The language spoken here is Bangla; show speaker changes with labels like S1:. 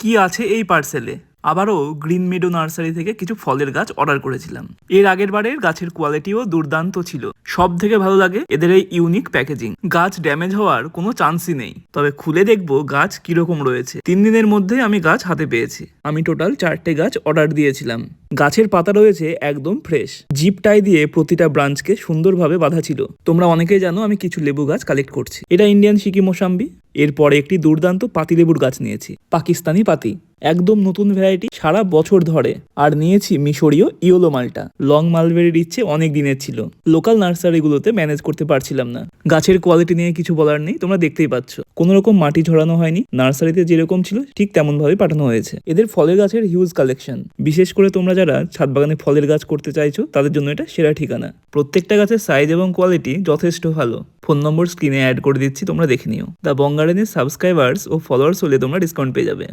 S1: কি আছে এই পার্সেলে। আবারও গ্রিন মেডো নার্সারি থেকে কিছু ফলের গাছ অর্ডার করেছিলাম। এর আগের বারের গাছের কোয়ালিটিও দুর্দান্ত ছিল। সব থেকে ভালো লাগে এদের এই ইউনিক প্যাকেজিং। গাছ ড্যামেজ হওয়ার কোনো চান্সই নেই। তবে খুলে দেখবো গাছ কিরকম রয়েছে। 3 দিনের মধ্যে আমি গাছ হাতে পেয়েছি। আমি টোটাল 4টে গাছ অর্ডার দিয়েছিলাম। গাছের পাতা রয়েছে একদম ফ্রেশ। জিপ টাই দিয়ে প্রতিটা ব্রাঞ্চকে সুন্দরভাবে বাঁধা ছিল। তোমরা অনেকেই জানো আমি কিছু লেবু গাছ কালেক্ট করছি। এটা ইন্ডিয়ান সিকি মোসাম্বি। এরপরে একটি দুর্দান্ত পাতিলেবুর গাছ নিয়েছি, পাকিস্তানি পাতি, একদম নতুন ভ্যারাইটি, সারা বছর ধরে। আর নিয়েছি মিশরীয় ইয়েলো মালটা। লং মালবেরির ইচ্ছে অনেক দিনের ছিল, লোকাল নার্সারিগুলোতে ম্যানেজ করতে পারছিলাম না। গাছের কোয়ালিটি নিয়ে কিছু বলার নেই, তোমরা দেখতেই পাচ্ছ। কোনো রকম মাটি ঝরানো হয়নি, নার্সারিতে যেরকম ছিল ঠিক তেমন ভাবে পাঠানো হয়েছে। এদের ফলের গাছের হিউজ কালেকশন। বিশেষ করে তোমরা যারা ছাদ বাগানে ফলের গাছ করতে চাইছো তাদের জন্য এটা সেরা ঠিকানা। প্রত্যেকটা গাছের সাইজ এবং কোয়ালিটি যথেষ্ট ভালো। ফোন নম্বর স্ক্রিনে অ্যাড করে দিচ্ছি, তোমরা দেখে নিও। দ্য বং গার্ডেনের সাবস্ক্রাইবার্স ও ফলোয়ার্স হলে তোমরা ডিসকাউন্ট পেয়ে যাবে।